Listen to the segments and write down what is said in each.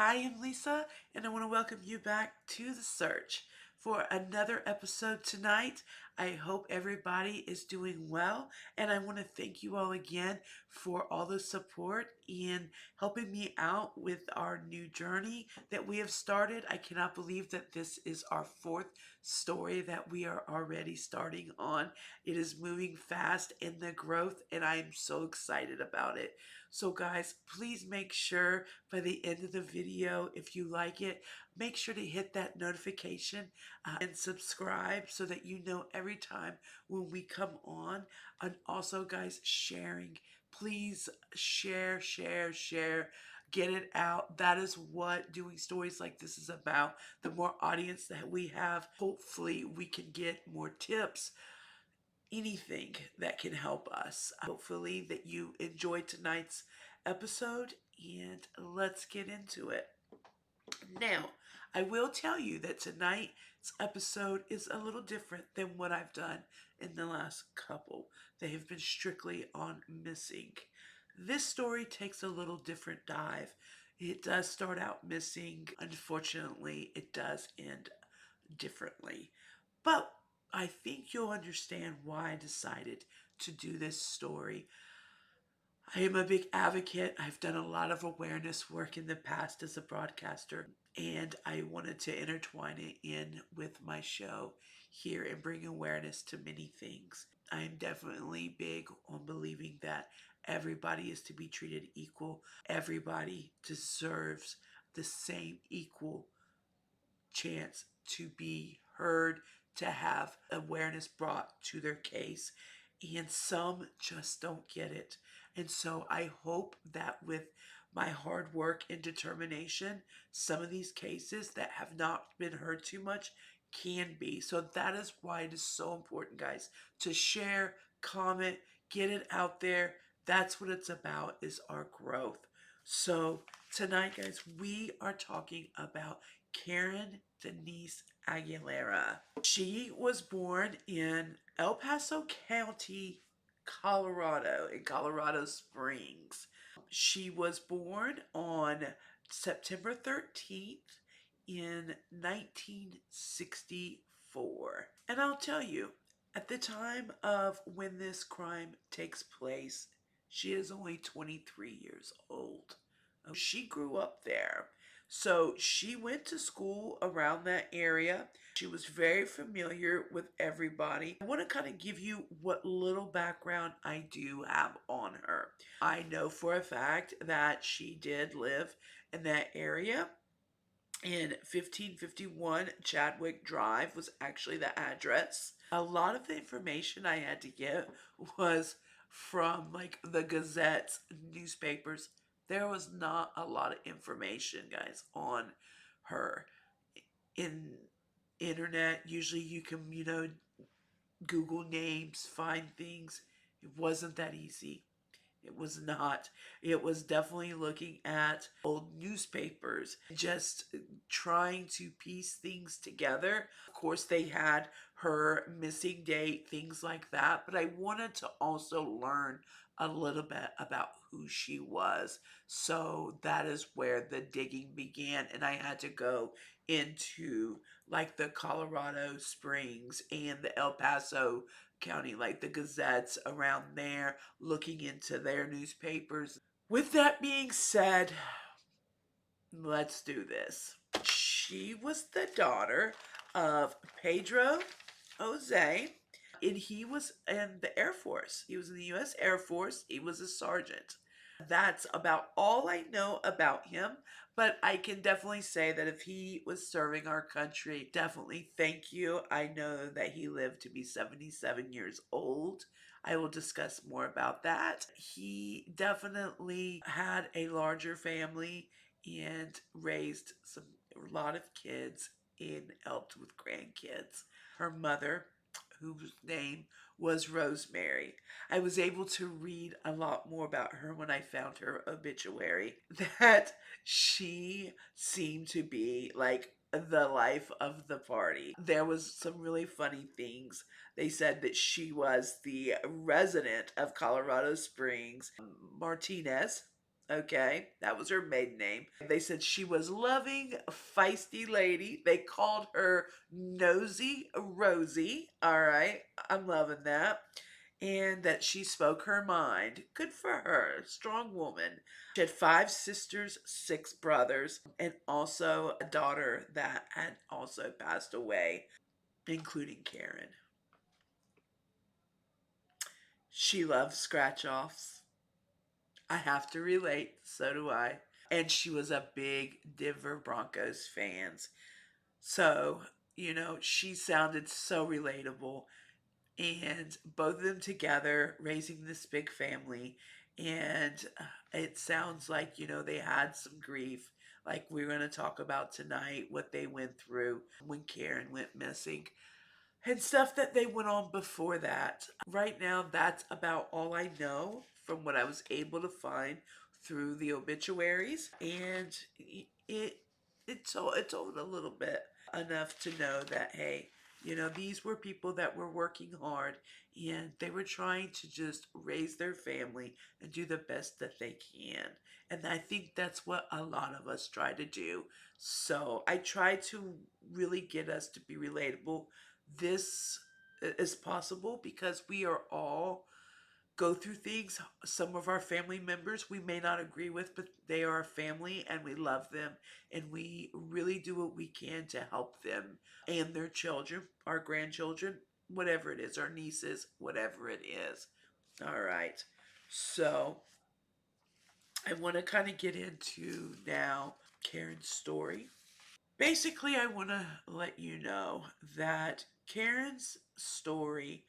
I am Lisa, and I want to welcome you back to The Search for another episode tonight. I hope everybody is doing well, and I want to thank you all again for all the support in helping me out with our new journey that we have started. I cannot believe that this is our fourth story that we are already starting on. It is moving fast in the growth, and I am so excited about it. So, guys, please make sure by the end of the video, if you like it, make sure to hit that notification and subscribe so that you know every time when we come on. And also, guys, sharing. Please share, share, share. Get it out. That is what doing stories like this is about. The more audience that we have, hopefully, we can get more tips, anything that can help us. Hopefully, that you enjoyed tonight's episode, and let's get into it. Now, I will tell you that tonight's episode is a little different than what I've done in the last couple. They have been strictly on missing. This story takes a little different dive. It does start out missing. Unfortunately, it does end differently. But I think you'll understand why I decided to do this story. I am a big advocate. I've done a lot of awareness work in the past as a broadcaster, and I wanted to intertwine it in with my show here and bring awareness to many things. I am definitely big on believing that everybody is to be treated equal. Everybody deserves the same equal chance to be heard, to have awareness brought to their case. And some just don't get it. And so I hope that with my hard work and determination, some of these cases that have not been heard too much can be. So that is why it is so important, guys, to share, comment, get it out there. That's what it's about, is our growth. So tonight, guys, we are talking about Karen Denise Aguilera. She was born in El Paso County, Colorado, in Colorado Springs. She was born on September 13th in 1964. And I'll tell you, at the time of when this crime takes place, she is only 23 years old. She grew up there. So she went to school around that area. She was very familiar with everybody. I want to kind of give you what little background I do have on her. I know for a fact that she did live in that area. In 1551, Chadwick Drive was actually the address. A lot of the information I had to get was from like the Gazette's newspapers. There was not a lot of information, guys, on her. In internet, usually you can, Google names, find things. It wasn't that easy. It was not. It was definitely looking at old newspapers, just trying to piece things together. Of course, they had her missing date, things like that, but I wanted to also learn a little bit about who she was. So that is where the digging began, and I had to go into like the Colorado Springs and the El Paso County, like the Gazettes around there, looking into their newspapers. With that being said, let's do this. She was the daughter of Pedro Jose, and he was in the Air Force. He was in the U.S. Air Force. He was a sergeant. That's about all I know about him. But I can definitely say that if he was serving our country, definitely thank you. I know that he lived to be 77 years old. I will discuss more about that. He definitely had a larger family and raised a lot of kids and helped with grandkids. Her mother, whose name was Rosemary. I was able to read a lot more about her when I found her obituary, that she seemed to be like the life of the party. There was some really funny things. They said that she was the resident of Colorado Springs, Martinez, Okay, that was her maiden name. They said she was loving, feisty lady. They called her Nosy Rosie. All right, I'm loving that. And that she spoke her mind. Good for her. Strong woman. She had five sisters, six brothers, and also a daughter that had also passed away, including Karen. She loved scratch offs. I have to relate, so do I. And she was a big Denver Broncos fan. So, she sounded so relatable. And both of them together raising this big family. And it sounds like, they had some grief, like we're going to talk about tonight, what they went through when Karen went missing and stuff that they went on before that. Right now, that's about all I know from what I was able to find through the obituaries, and it told a little bit enough to know that hey, these were people that were working hard and they were trying to just raise their family and do the best that they can. And I think that's what a lot of us try to do. So I try to really get us to be relatable. This is possible because we are all go through things. Some of our family members we may not agree with, but they are our family and we love them and we really do what we can to help them and their children, our grandchildren, whatever it is, our nieces, whatever it is. All right. So I want to kind of get into now Karen's story. Basically, I want to let you know that Karen's story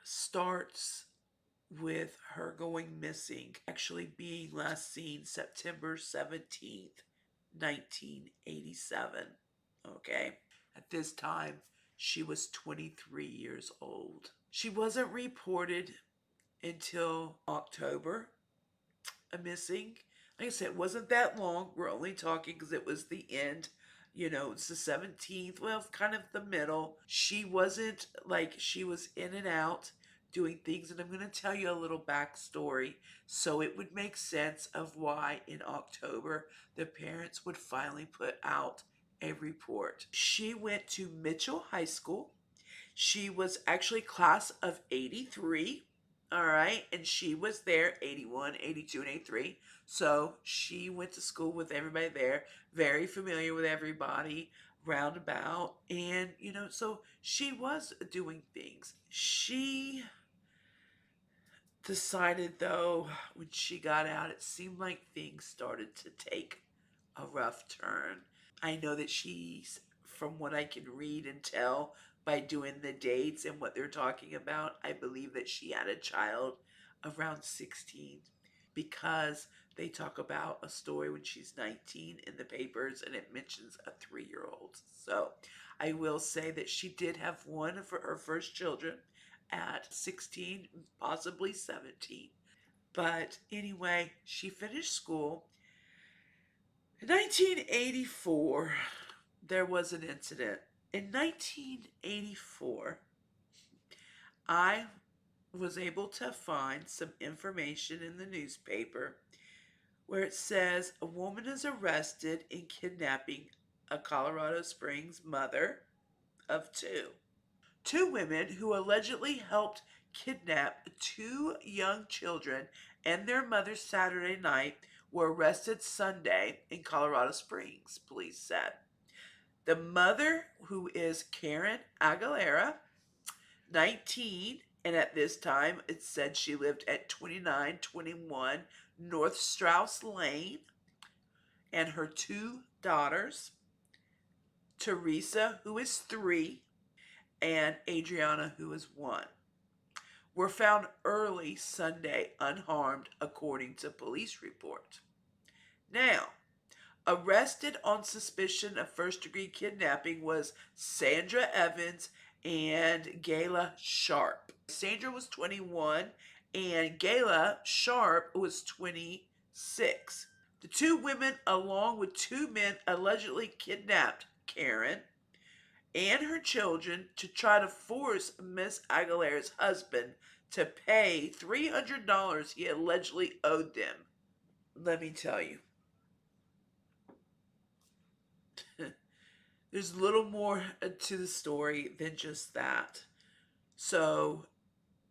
starts with her going missing, actually being last seen September 17th, 1987. Okay? At this time, she was 23 years old. She wasn't reported until October missing. Like I said, it wasn't that long. We're only talking because it was the end. It's the 17th. Well, kind of the middle. She wasn't like she was in and out doing things. And I'm going to tell you a little backstory so it would make sense of why in October the parents would finally put out a report. She went to Mitchell High School. She was actually class of 83. All right. And she was there 81, 82, and 83. So she went to school with everybody there, very familiar with everybody roundabout. And, so she was doing things. She decided, though, when she got out, it seemed like things started to take a rough turn. I know that she's, from what I can read and tell by doing the dates and what they're talking about, I believe that she had a child around 16 because they talk about a story when she's 19 in the papers and it mentions a 3-year old. So I will say that she did have one of her first children at 16, possibly 17. But anyway, she finished school. In 1984, there was an incident. In 1984, I was able to find some information in the newspaper where it says a woman is arrested in kidnapping a Colorado Springs mother of two. Two women who allegedly helped kidnap two young children and their mother Saturday night were arrested Sunday in Colorado Springs, police said. The mother, who is Karen Aguilera, 19, and at this time it said she lived at 2921 North Strauss Lane, and her two daughters, Teresa, who is 3, and Adriana, who is 1, were found early Sunday unharmed, according to police report. Now, arrested on suspicion of first-degree kidnapping was Sandra Evans and Gayla Sharp. Sandra was 21 and Gayla Sharp was 26. The two women, along with two men, allegedly kidnapped Karen and her children to try to force Miss Aguilera's husband to pay $300 he allegedly owed them. Let me tell you, there's a little more to the story than just that. So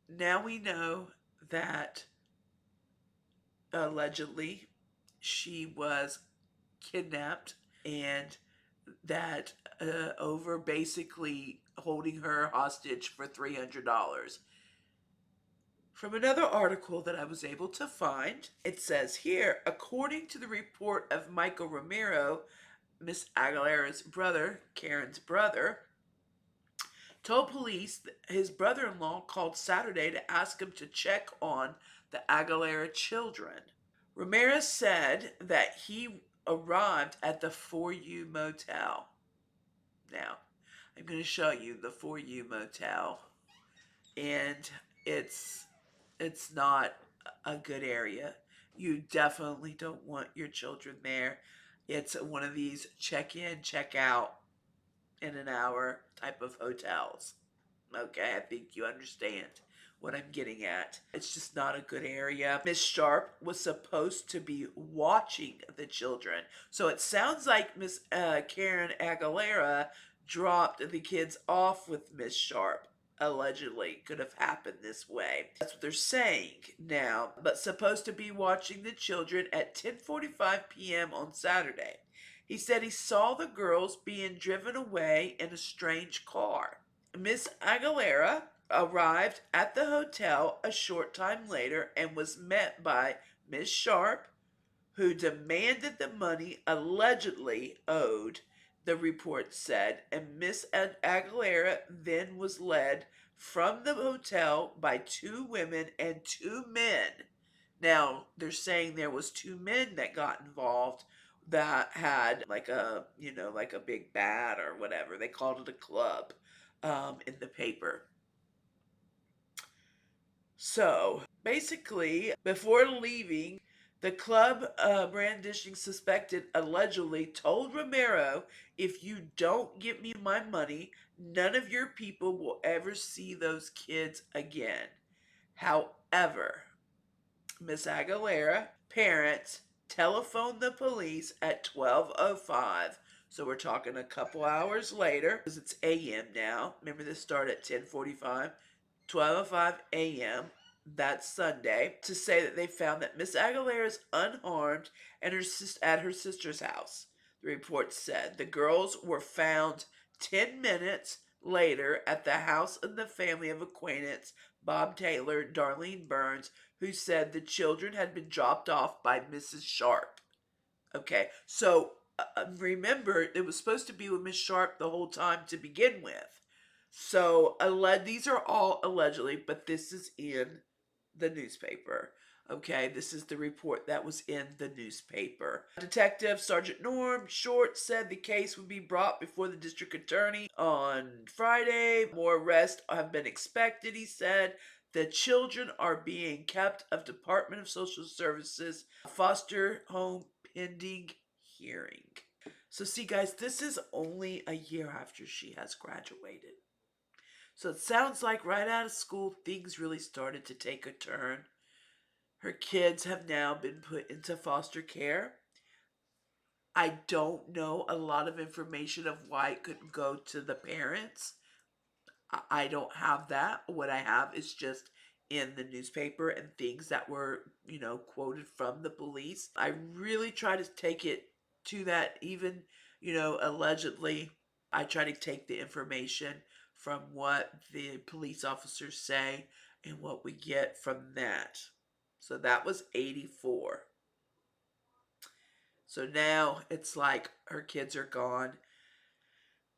now we know that allegedly she was kidnapped, and that over basically holding her hostage for $300. From another article that I was able to find, it says here, according to the report of Michael Romero, Miss Aguilera's brother, Karen's brother, told police that his brother in law called Saturday to ask him to check on the Aguilera children. Ramirez said that he arrived at the For You motel. Now, I'm going to show you the For You motel, and it's it's not a good area. You definitely don't want your children there. It's one of these check in, check out in an hour type of hotels. Okay, I think you understand what I'm getting at. It's just not a good area. Miss Sharp was supposed to be watching the children. So it sounds like Miss Karen Aguilera dropped the kids off with Miss Sharp. Allegedly could have happened this way. That's what they're saying now. But supposed to be watching the children at 10:45 p.m. on Saturday. He said he saw the girls being driven away in a strange car. Miss Aguilera arrived at the hotel a short time later and was met by Miss Sharp, who demanded the money allegedly owed, the report said, and Miss Aguilera then was led from the hotel by two women and two men. Now, they're saying there was two men that got involved that had like a, like a big bat or whatever. They called it a club in the paper. So basically, before leaving, the club brandishing suspected allegedly told Romero, if you don't give me my money, none of your people will ever see those kids again. However, Miss Aguilera parents telephoned the police at 12:05. So we're talking a couple hours later, because it's a.m. now. Remember, this started at 10:45. 12:05 a.m. that Sunday, to say that they found that Miss Aguilera is unharmed and at her sister's house. The report said the girls were found 10 minutes later at the house of the family of acquaintance Bob Taylor, Darlene Burns, who said the children had been dropped off by Mrs. Sharp. Okay, so remember, it was supposed to be with Miss Sharp the whole time to begin with. So these are all allegedly, but this is in the newspaper. Okay, this is the report that was in the newspaper. Detective Sergeant Norm Short said the case would be brought before the district attorney on Friday. More arrests have been expected, he said. The children are being kept of Department of Social Services foster home pending hearing. So see guys, this is only a year after she has graduated. So it sounds like right out of school, things really started to take a turn. Her kids have now been put into foster care. I don't know a lot of information of why it couldn't go to the parents. I don't have that. What I have is just in the newspaper and things that were, quoted from the police. I really try to take it to that, even, allegedly. I try to take the information from what the police officers say and what we get from that. So that was 84. So now it's like her kids are gone.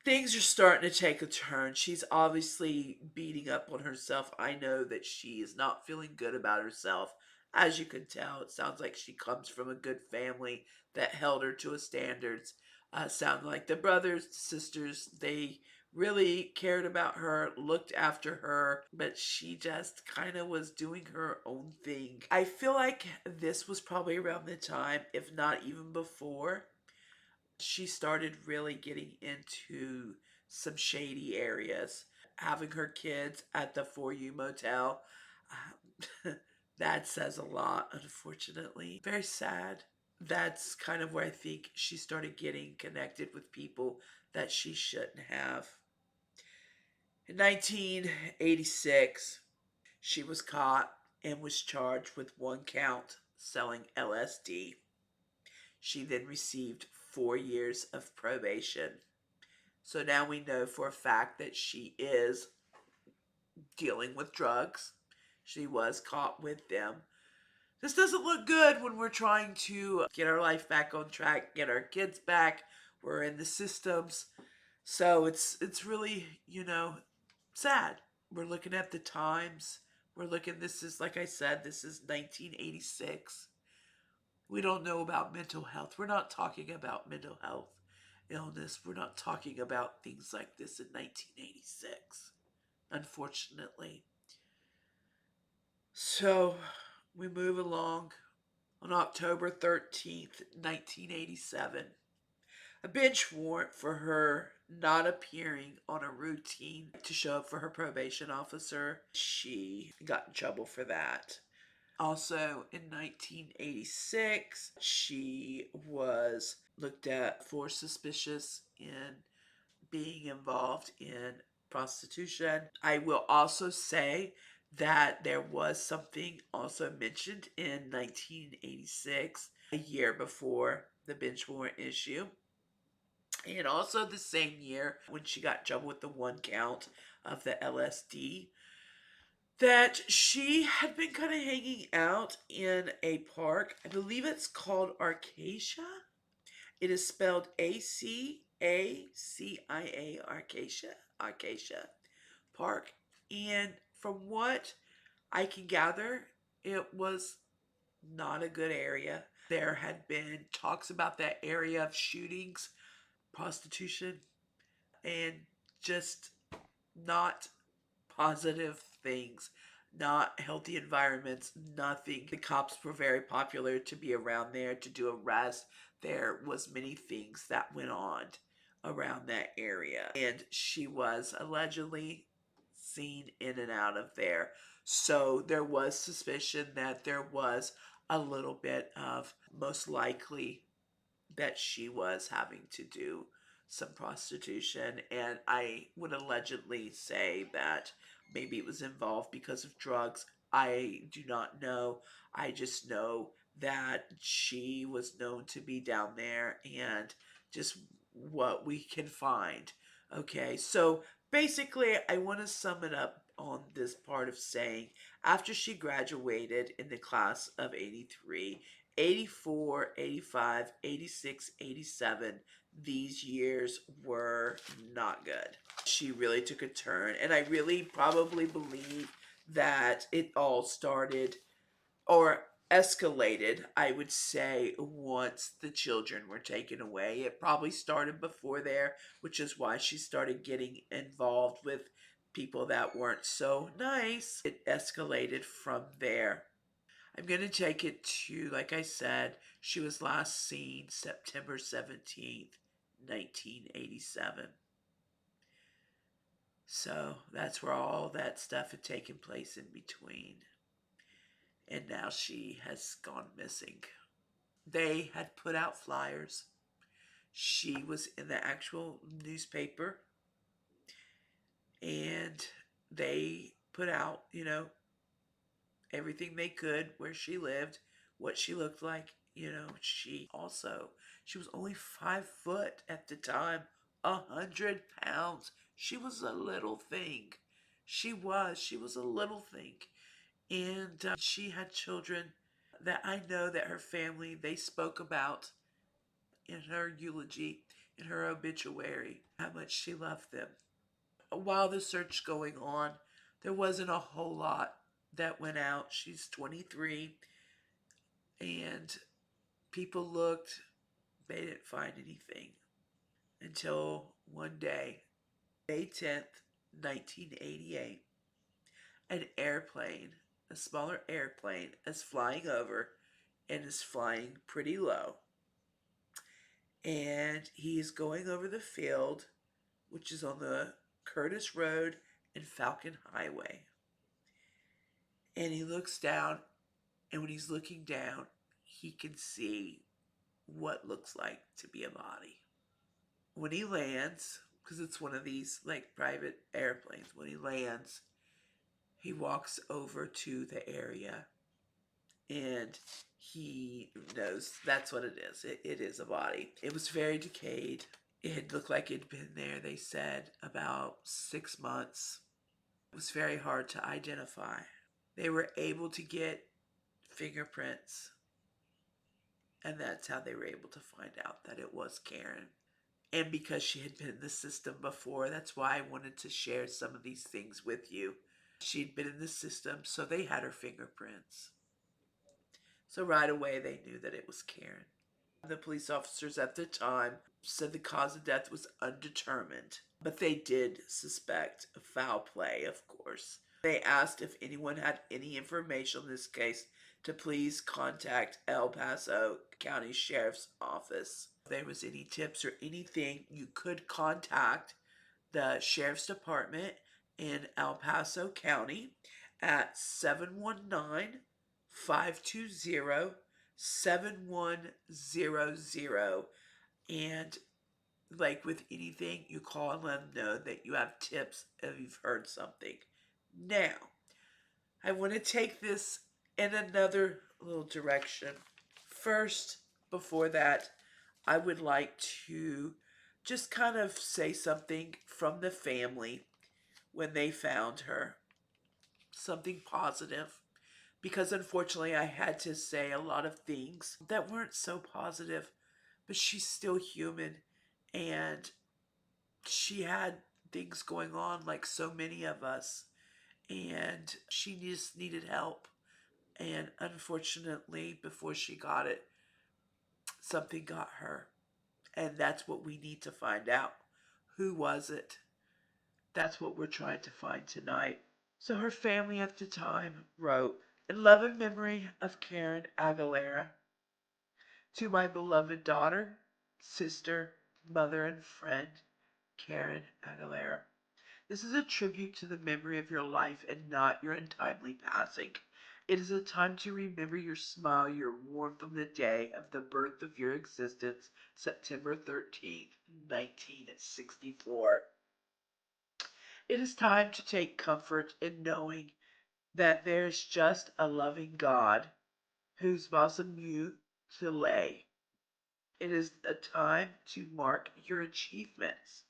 Things are starting to take a turn. She's obviously beating up on herself. I know that she is not feeling good about herself. As you can tell, it sounds like she comes from a good family that held her to a standards. Sound like the brothers, sisters, they really cared about her, looked after her, but she just kind of was doing her own thing. I feel like this was probably around the time, if not even before, she started really getting into some shady areas. Having her kids at the For You motel, That says a lot, unfortunately. Very sad. That's kind of where I think she started getting connected with people that she shouldn't have. In 1986, she was caught and was charged with one count selling LSD. She then received 4 years of probation. So now we know for a fact that she is dealing with drugs. She was caught with them. This doesn't look good when we're trying to get our life back on track, get our kids back. We're in the systems. So it's really, sad. We're looking at the times. We're looking, this is, like I said, this is 1986. We don't know about mental health. We're not talking about mental health illness. We're not talking about things like this in 1986, unfortunately. So we move along. On October 13th, 1987, a bench warrant for her not appearing on a routine to show up for her probation officer. She got in trouble for that. Also in 1986, she was looked at for suspicious in being involved in prostitution. I will also say that there was something also mentioned in 1986, a year before the bench warrant issue. And also the same year when she got in trouble with the one count of the LSD, that she had been kind of hanging out in a park. I believe it's called Arcacia. It is spelled Acacia, Arcacia Park. And from what I can gather, it was not a good area. There had been talks about that area of shootings, prostitution, and just not positive things, not healthy environments, nothing. The cops were very popular to be around there to do arrests. There was many things that went on around that area, and she was allegedly seen in and out of there. So there was suspicion that there was a little bit of, most likely, that she was having to do some prostitution, and I would allegedly say that maybe it was involved because of drugs. I do not know. I just know that she was known to be down there, and just what we can find. Okay, so basically, I want to sum it up on this part of saying after she graduated in the class of 83, 84, 85, 86, 87, these years were not good. She really took a turn, and I really probably believe that it all started or escalated, I would say, once the children were taken away. It probably started before there, which is why she started getting involved with people that weren't so nice. It escalated from there. I'm going to take it to, like I said, she was last seen September 17th, 1987. So that's where all that stuff had taken place in between. And now she has gone missing. They had put out flyers. She was in the actual newspaper, and they put out, everything they could, where she lived, what she looked like. She was only 5 foot at the time, 100 pounds. She was a little thing. She was a little thing. And she had children that I know that her family, they spoke about in her eulogy, in her obituary, how much she loved them. While the search going on, there wasn't a whole lot that went out. She's 23, and people looked, they didn't find anything until one day, May 10th, 1988, an airplane, a smaller airplane, is flying over and is flying pretty low. And he is going over the field, which is on the Curtis Road and Falcon Highway. And he looks down, and when he's looking down, he can see what looks like to be a body. When he lands, because it's one of these like private airplanes, when he lands, he walks over to the area and he knows that's what it is. It is a body. It was very decayed. It looked like it'd been there, they said, about 6 months. It was very hard to identify. They were able to get fingerprints, and that's how they were able to find out that it was Karen. And because she had been in the system before, that's why I wanted to share some of these things with you. She'd been in the system, so they had her fingerprints. So right away, they knew that it was Karen. The police officers at the time said the cause of death was undetermined, but they did suspect foul play, of course. They asked if anyone had any information on this case to please contact El Paso County Sheriff's Office. If there was any tips or anything, you could contact the Sheriff's Department in El Paso County at 719 520 7100. And like with anything, you call and let them know that you have tips if you've heard something. Now, I want to take this in another little direction. First, before that, I would like to just kind of say something from the family when they found her. Something positive. Because unfortunately, I had to say a lot of things that weren't so positive, but she's still human and she had things going on like so many of us, and she just needed help. And unfortunately, before she got it, something got her. And that's what we need to find out. Who was it? That's what we're trying to find tonight. So her family at the time wrote, "In love and memory of Karen Aguilera, to my beloved daughter, sister, mother, and friend, Karen Aguilera. This is a tribute to the memory of your life and not your untimely passing. It is a time to remember your smile, your warmth on the day of the birth of your existence, September 13th, 1964. It is time to take comfort in knowing that there is just a loving God whose bosom you to lay. It is a time to mark your achievements,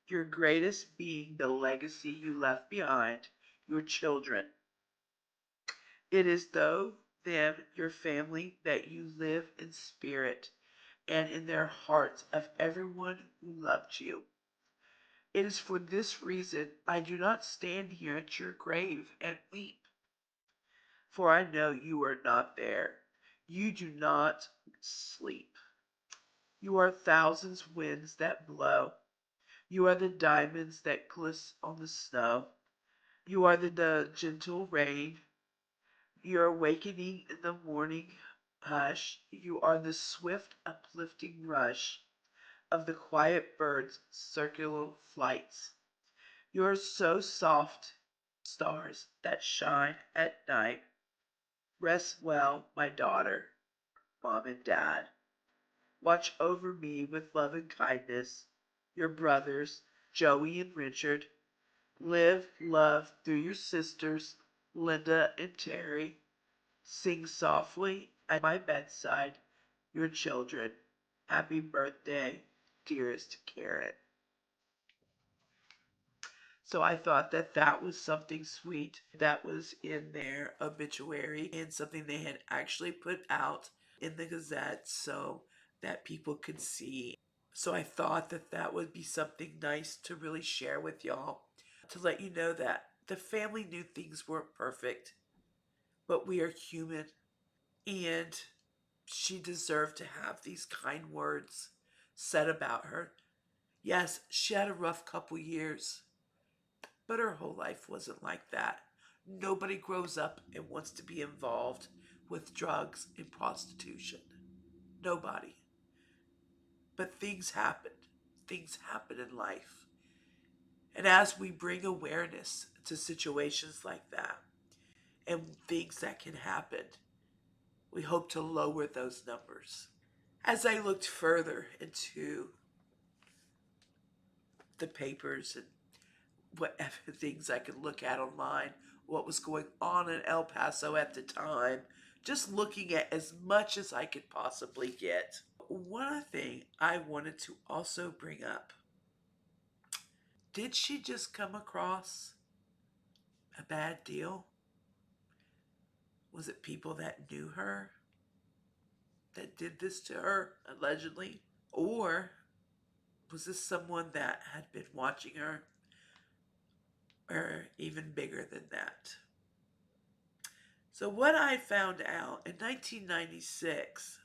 your greatest being the legacy you left behind, your children. It is though them, your family, that you live in spirit and in their hearts of everyone who loved you. It is for this reason I do not stand here at your grave and weep, for I know you are not there. You do not sleep. You are thousands winds that blow. You are the diamonds that glisten on the snow. You are the gentle rain. You are awakening in the morning hush. You are the swift uplifting rush of the quiet bird's circular flights. You are so soft, stars that shine at night. Rest well, my daughter, mom and dad. Watch over me with love and kindness. Your brothers, Joey and Richard. Live, love through your sisters, Linda and Terry. Sing softly at my bedside, your children. Happy birthday, dearest Karen." So I thought that that was something sweet that was in their obituary and something they had actually put out in the Gazette so that people could see. So I thought that that would be something nice to really share with y'all, to let you know that the family knew things weren't perfect, but we are human, and she deserved to have these kind words said about her. Yes, she had a rough couple years, but her whole life wasn't like that. Nobody grows up and wants to be involved with drugs and prostitution. Nobody. But things happen. Things happen in life. And as we bring awareness to situations like that, and things that can happen. We hope to lower those numbers. As I looked further into the papers and whatever things I could look at online, what was going on in El Paso at the time, just looking at as much as I could possibly get. One thing I wanted to also bring up, did she just come across a bad deal? Was it people that knew her that did this to her, allegedly? Or was this someone that had been watching her, or even bigger than that? So what I found out in 1996,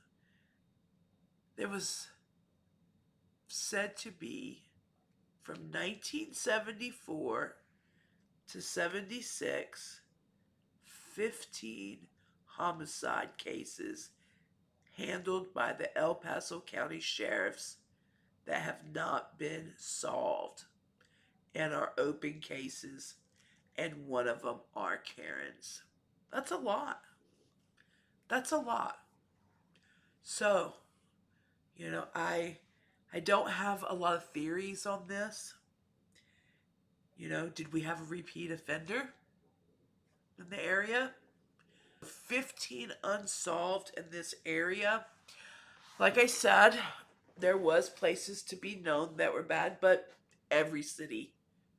there was said to be, from 1974 to 76, 15 homicide cases handled by the El Paso County Sheriffs that have not been solved and are open cases, and one of them are Karen's. That's a lot. That's a lot. So, I don't have a lot of theories on this. Did we have a repeat offender in the area? 15 unsolved in this area. Like I said, there was places to be known that were bad, but every city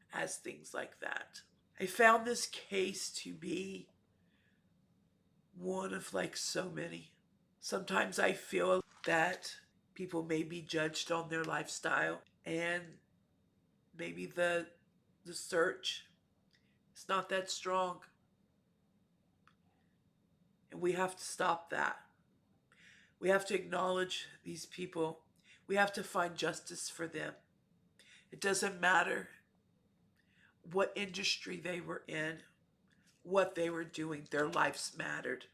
has things like that. I found this case to be one of like so many. Sometimes I feel that people may be judged on their lifestyle, and maybe the search is not that strong. And we have to stop that. We have to acknowledge these people. We have to find justice for them. It doesn't matter what industry they were in, what they were doing, their lives mattered.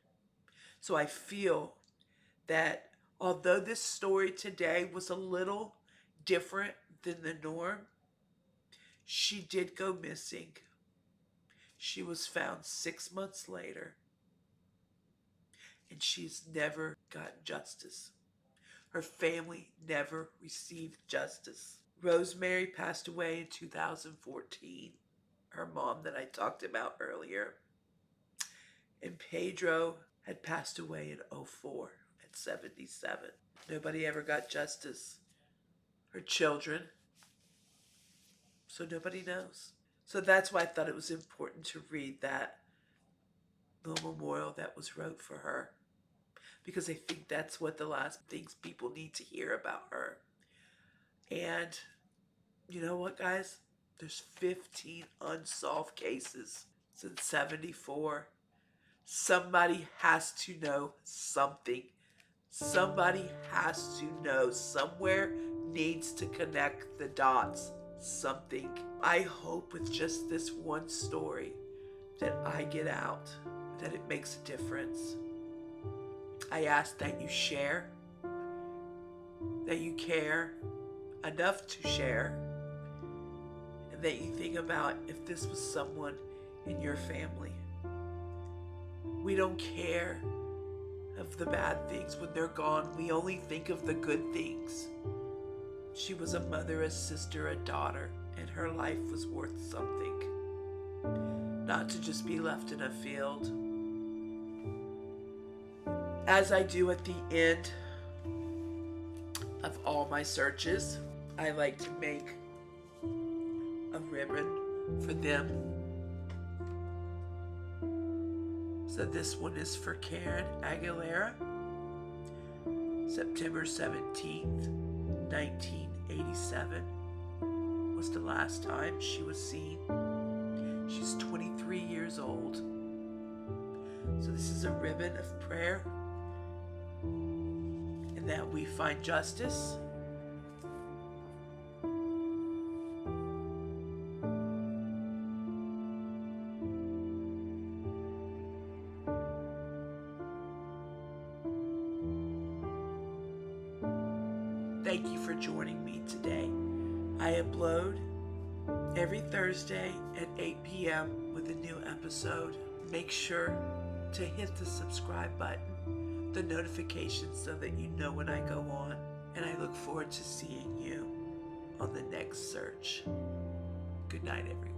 So I feel that although this story today was a little different than the norm, she did go missing. She was found 6 months later, and she's never gotten justice. Her family never received justice. Rosemary passed away in 2014, her mom that I talked about earlier. And Pedro had passed away in 2004 at 77. Nobody ever got justice. Her children. So nobody knows. So that's why I thought it was important to read that little memorial that was wrote for her, because I think that's what the last things people need to hear about her. And you know what, guys? There's 15 unsolved cases since 74. Somebody has to know something. Somebody has to know. Somewhere needs to connect the dots. Something. I hope with just this one story that I get out, that it makes a difference. I ask that you share, that you care enough to share, and that you think about if this was someone in your family. We don't care of the bad things when they're gone. We only think of the good things. She was a mother, a sister, a daughter, and her life was worth something. Not to just be left in a field. As I do at the end of all my searches, I like to make a ribbon for them. So this one is for Karen Aguilera. September 17th, 1987 was the last time she was seen. She's 23 years old. So this is a ribbon of prayer, and that we find justice. Thank you for joining me today. I upload every Thursday at 8 p.m. with a new episode. Make sure to hit the subscribe button, the notification, so that you know when I go on. And I look forward to seeing you on the next search. Good night, everyone.